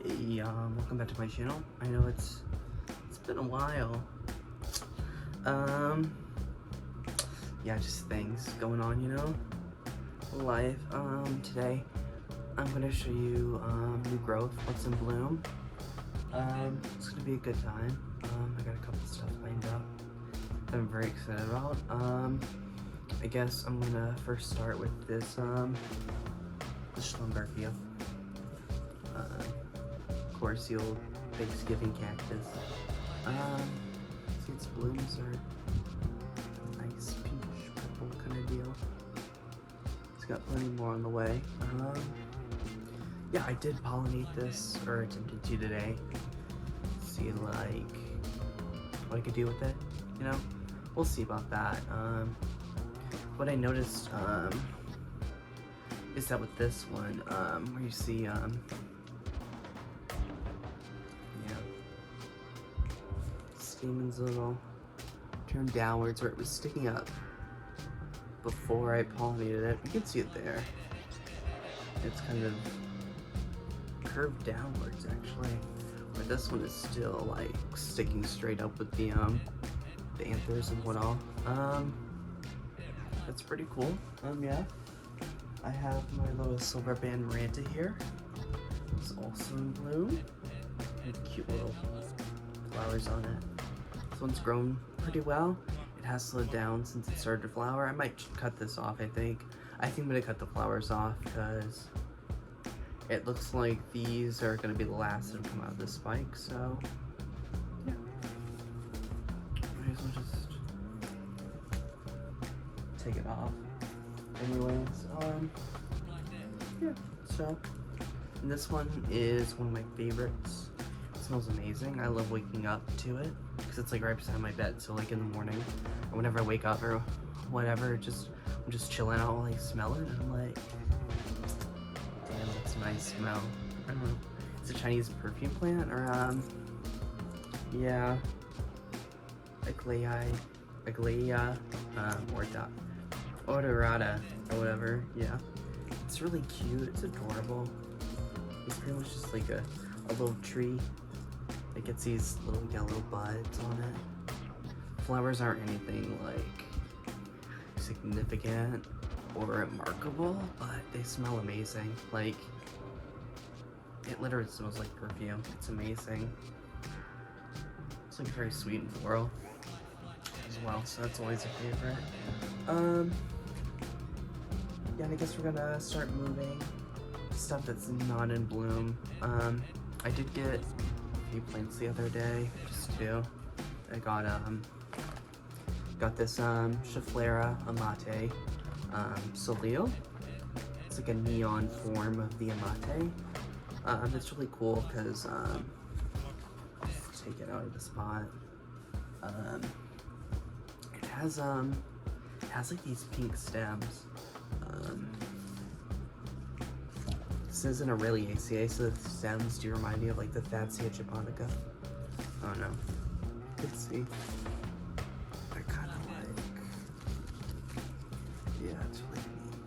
Hey, welcome back to my channel. I know it's been a while. Yeah, just things going on, you know, life. Today I'm gonna show you new growth, what's in bloom. It's gonna be a good time. I got a couple stuff lined up that I'm very excited about. I guess I'm gonna first start with this the Schlumbergia. Of course, the Old Thanksgiving Cactus. See, its blooms are nice peach purple kind of deal. It's got plenty more on the way. Yeah, I did pollinate this, or attempted to today. See, like, what I could do with it, you know? We'll see about that. What I noticed, is that with this one, where you see, stamens a little turned downwards where it was sticking up before I pollinated it. You can see it there. It's kind of curved downwards actually. Where this one is still like sticking straight up with the anthers and whatnot. That's pretty cool. Yeah. I have my little silver band Maranta here. It's also in bloom. With cute little flowers on it. This one's grown pretty well. It has slowed down since it started to flower. I might cut this off, I think. I think I'm gonna cut the flowers off because it looks like these are gonna be the last that come out of this spike, so yeah. Might as well just take it off. Anyways, yeah, so and this one is one of my favorites. It smells amazing. I love waking up to it because it's like right beside my bed. So like in the morning or whenever I wake up or whatever, I'm just chilling out while I smell it, and I'm like, damn, that's a nice smell. I don't know. It's a Chinese perfume plant, or yeah, Aglaia, Odorata, or whatever. Yeah, it's really cute. It's adorable. It's pretty much just like a little tree. It gets these little yellow buds on it. Flowers aren't anything like significant or remarkable, but they smell amazing. Like, it literally smells like perfume. It's amazing. It's like very sweet and floral as well, so that's always a favorite. Yeah, and I guess we're gonna start moving stuff that's not in bloom. I did get a few plants the other day, just two. I got this Schefflera amate Soleil. It's like a neon form of the amate. It's really cool because take it out of the spot. It has like these pink stems. This isn't a really ACA, so the stems do remind me of like the Thatsia japonica. I don't know. Let's see. They're kind of like, yeah, it's really neat.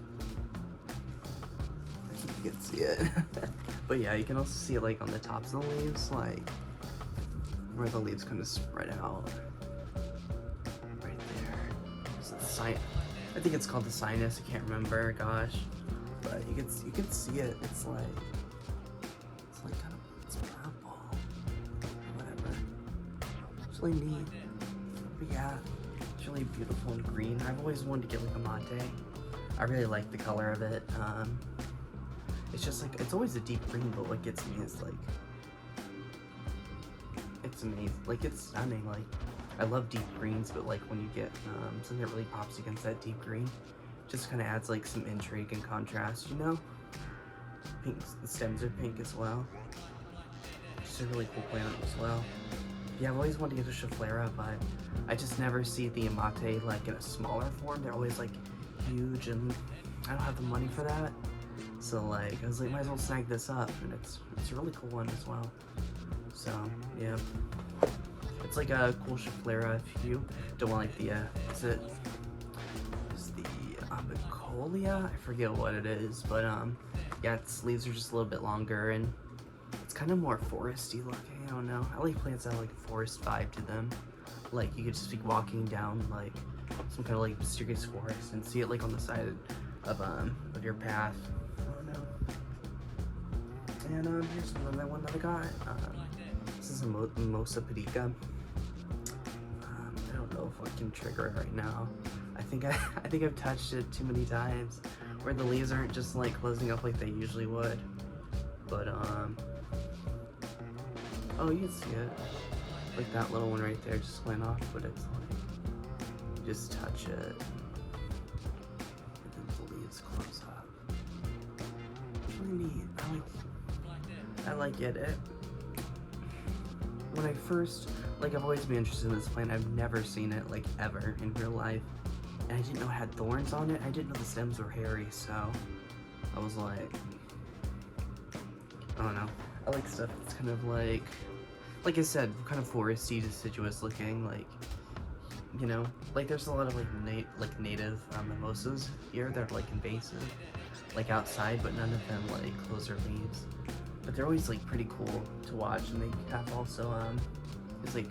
I think you can see it. But yeah, you can also see it like on the tops of the leaves, like where the leaves kind of spread out. Right there. So the I think it's called the sinus. I can't remember. Gosh. But you can see it. It's like kind of, it's purple or whatever. It's really neat. But yeah, it's really beautiful and green. I've always wanted to get like a mate. I really like the color of it. It's just like, it's always a deep green, but what gets me is like, it's amazing. Like, it's stunning. Like, I love deep greens, but like when you get something that really pops against that deep green, just kind of adds like some intrigue and contrast, you know? Pink, the stems are pink as well. Just a really cool plant as well. Yeah, I've always wanted to get a Schefflera, but I just never see the amate like in a smaller form. They're always like huge, and I don't have the money for that. So like, I was like, might as well snag this up, and it's a really cool one as well. So yeah, it's like a cool Schefflera if you don't want like the Abicolia? I forget what it is, but yeah, its leaves are just a little bit longer, and it's kind of more foresty looking. I don't know. I like plants that have like a forest vibe to them. Like you could just be walking down like some kind of like mysterious forest and see it like on the side of your path. I don't know. And here's another one that I got. This is a Mimosa pudica. I don't know if I can trigger it right now. I think I've touched it too many times, where the leaves aren't just like closing up like they usually would. But oh, you can see it. Like that little one right there just went off, but it's like you just touch it, and then the leaves close up. It's really neat. I like it. When I first, like, I've always been interested in this plant. I've never seen it like ever in real life, and I didn't know it had thorns on it. I didn't know the stems were hairy, so I was like, I don't know. I like stuff that's kind of like I said, kind of foresty, deciduous looking, like, you know, like there's a lot of like native mimosas here that are like invasive, like outside, but none of them like close their leaves. But they're always like pretty cool to watch, and they have also there's like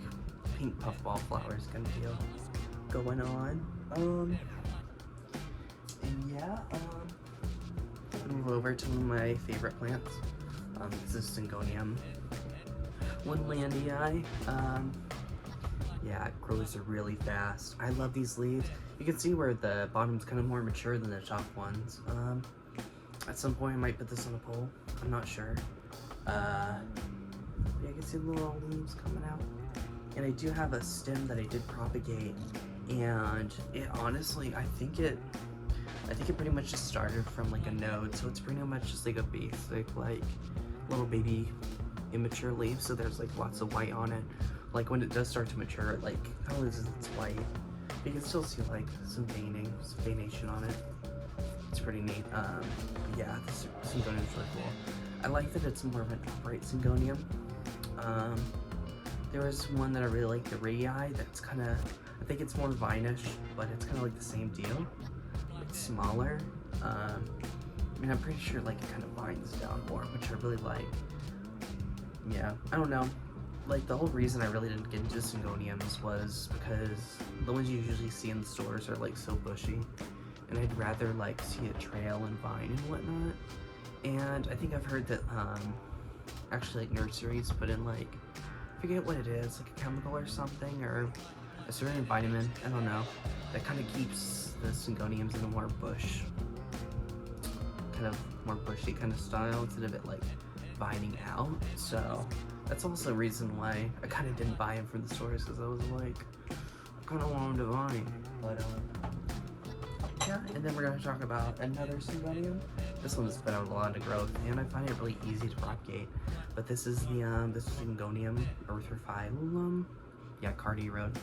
pink puffball flowers kind of deal going on. And yeah, move over to one of my favorite plants. This is Syngonium Woodlandii. Yeah, it grows really fast. I love these leaves. You can see where the bottom's kind of more mature than the top ones. At some point I might put this on a pole. I'm not sure. Yeah, you can see the little leaves coming out. And I do have a stem that I did propagate, and it honestly, I think it pretty much just started from like a node, so it's pretty much just like a basic like little baby immature leaf. So there's like lots of white on it. Like when it does start to mature, it like kind of loses its white. You can still see like some veination on it. It's pretty neat. Yeah, this Syndonium is really cool. I like that it's more of an upright Syngonium. There was one that I really like, the radii, that's kind of, I think it's more vinish, but it's kind of like the same deal. It's smaller. I mean, I'm pretty sure like it kind of vines down more, which I really like. Yeah, I don't know. Like the whole reason I really didn't get into Syngoniums was because the ones you usually see in the stores are like so bushy, and I'd rather like see a trail and vine and whatnot. And I think I've heard that actually like nurseries put in like, I forget what it is, like a chemical or something, or a certain vitamin, I don't know, that kind of keeps the Syngoniums in a more bushy kind of style instead of it like vining out. So that's also a reason why I kind of didn't buy them from the stores, because I was like, I kind of want them to vine. But yeah, and then we're going to talk about another Syngonium. This one's been a lot of growth, and I find it really easy to propagate. But this is the this is Ngonium Arthrophyllum. Yeah, Cardi Road.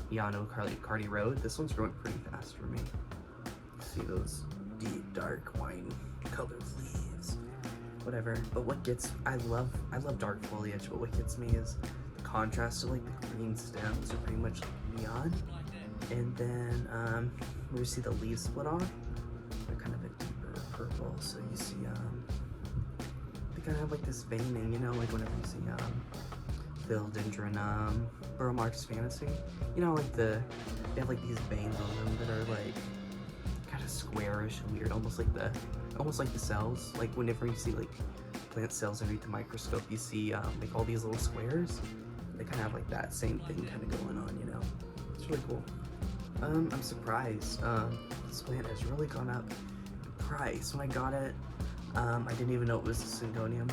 Yeah, no, Cardi Road. This one's growing pretty fast for me. See those deep, dark, wine-colored leaves. Whatever. But what gets, I love dark foliage. But what gets me is the contrast to like the green stems are pretty much neon. And then we see the leaves split off. They're kind of a deeper purple. So you see they kind of have like this veining, you know, like whenever you see Philodendron, Burrow Marx Fantasy. You know, like they have like these veins on them that are like kind of squarish and weird, almost like the cells. Like whenever you see like plant cells underneath the microscope, you see like all these little squares. They kind of have like that same thing kind of going on, you know. It's really cool. I'm surprised. This plant has really gone up in price. When I got it, I didn't even know it was a Syngonium.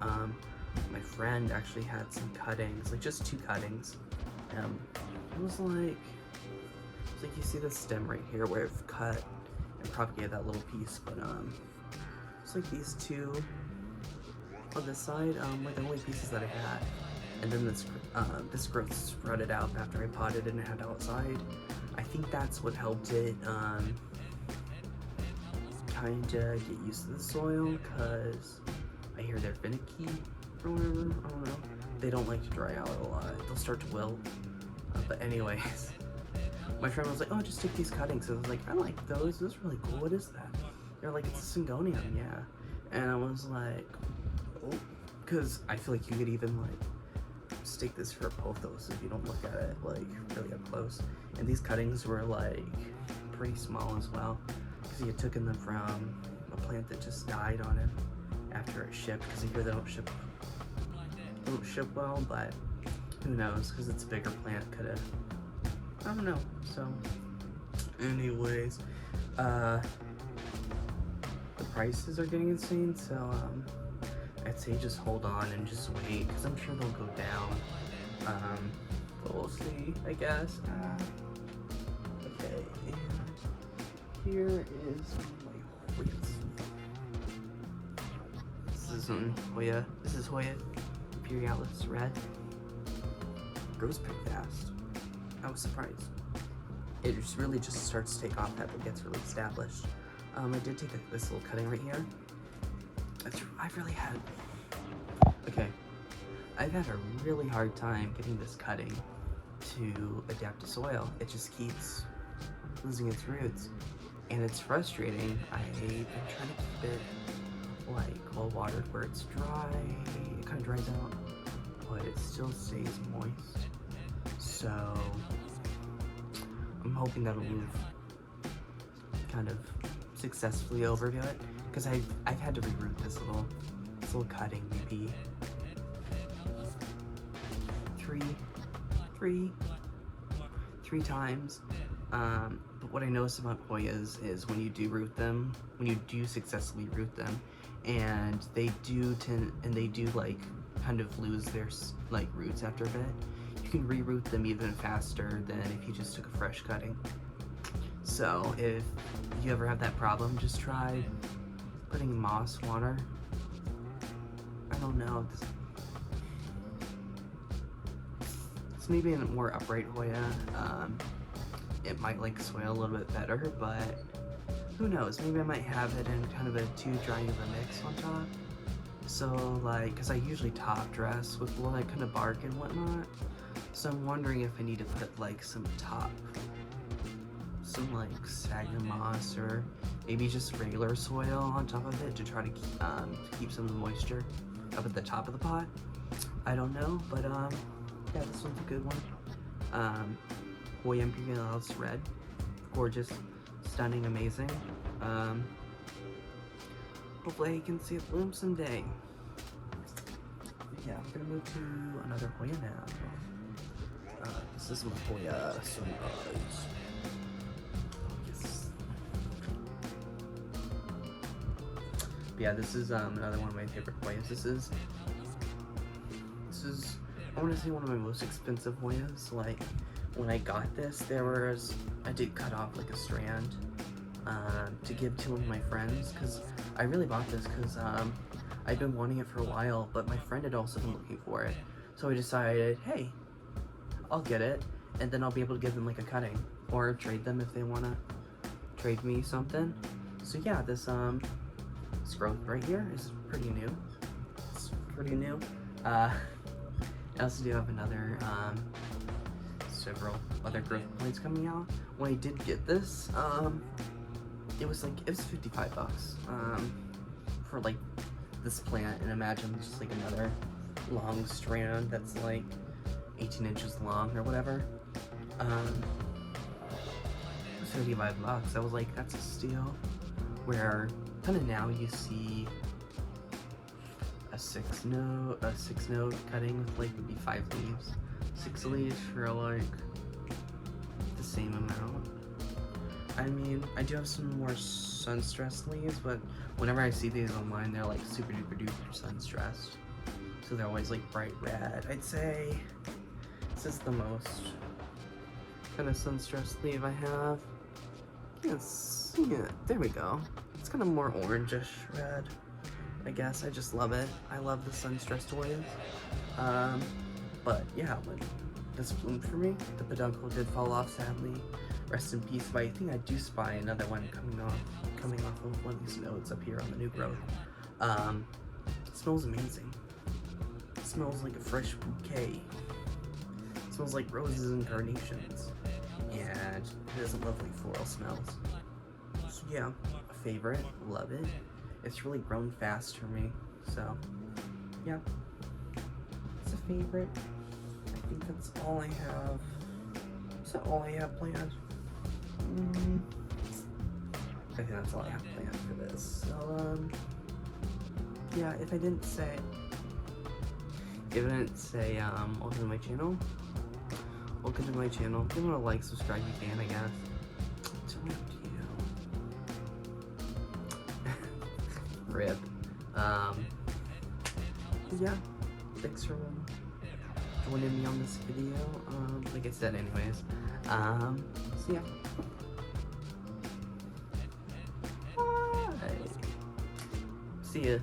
My friend actually had some cuttings, like just 2 cuttings. It was like you see the stem right here where I've cut and propagated that little piece, but it's like these 2 on this side were the only pieces that I had. And then this growth sprouted out after I potted and had outside. I think that's what helped it kind of get used to the soil, because I hear they're finicky or whatever. I don't know. They don't like to dry out a lot. They'll start to wilt. But anyways, my friend was like, oh, just take these cuttings. And I was like, I like those. This is really cool. What is that? They're like, it's a Syngonium, yeah. And I was like, oh. because I feel like you could even like stake this for pothos if you don't look at it like really up close. And these cuttings were like pretty small as well, because he had taken them from a plant that just died on him after it shipped, because here they don't ship well, but who knows, because it's a bigger plant, could have, I don't know. So anyways, the prices are getting insane, so I'd say just hold on and just wait, because I'm sure they'll go down. But we'll see, I guess. Okay, and here is my Hoyas. This is Hoya. This is Hoya Imperialis Red. Grows pretty fast. I was surprised. It just really just starts to take off after it gets really established. I did take this little cutting right here. I've had a really hard time getting this cutting to adapt to soil. It just keeps losing its roots, and it's frustrating. I've been trying to keep it like well watered where it's dry. It kind of dries out, but it still stays moist. So I'm hoping that'll move kind of successfully over to it, because I've had to reroot this little cutting maybe three times. But what I noticed about Hoyas is when you do successfully root them, and they do like kind of lose their like roots after a bit, you can reroot them even faster than if you just took a fresh cutting. So if you ever have that problem, just try putting moss water. I don't know. It's maybe a more upright Hoya. It might like soil a little bit better, but who knows? Maybe I might have it in kind of a too dry of a mix on top. So like, because I usually top dress with like kind of bark and whatnot. So I'm wondering if I need to put like some like sphagnum moss, or maybe just regular soil on top of it to try to keep some of the moisture up at the top of the pot. I don't know, but yeah, this one's a good one. Hoya Imperialis Red, gorgeous, stunning, amazing. Hopefully you can see it bloom someday. Yeah, I'm gonna move to another Hoya now. This is my Hoya Sunrise. Yeah, this is another one of my favorite Hoyas. This is I want to say one of my most expensive Hoyas. Like when I got this, I did cut off like a strand to give to one of my friends, because I really bought this because I've been wanting it for a while, but my friend had also been looking for it. So I decided, hey, I'll get it, and then I'll be able to give them like a cutting or trade them if they want to trade me something. So yeah, this growth right here is pretty new. It's pretty new. I also do have several other growth points coming out. When I did get this, it was 55 bucks for like this plant, and imagine just like another long strand that's like 18 inches long or whatever. It was 55 bucks. I was like, that's a steal. Where kind of now you see a six note cutting with like maybe 5 leaves, 6 leaves for like the same amount. I mean, I do have some more sun stressed leaves, but whenever I see these online, they're like super duper duper sun stressed, so they're always like bright red. I'd say this is the most kind of sun stressed leaf I have. Yes, yeah, there we go. It's kind of more orangish red, I guess. I just love it. I love the sun stressed Hoyas. But yeah, when this bloomed for me, the peduncle did fall off, sadly. Rest in peace. But I think I do spy another one coming off of one of these nodes up here on the new growth. It smells amazing. It smells like a fresh bouquet. It smells like roses and carnations, and it has lovely floral smells. So yeah, a favorite, love it. It's really grown fast for me, so yeah, it's a favorite. I think that's all I have. Is that all I have planned? I think that's all I have planned for this. So, yeah, if I didn't say, welcome to my channel. Welcome to my channel. If you want to like, subscribe, you can, I guess. It's only up to you. Rip. Yeah, thanks for joining me on this video. Like I said, anyways. So yeah. Bye. See ya.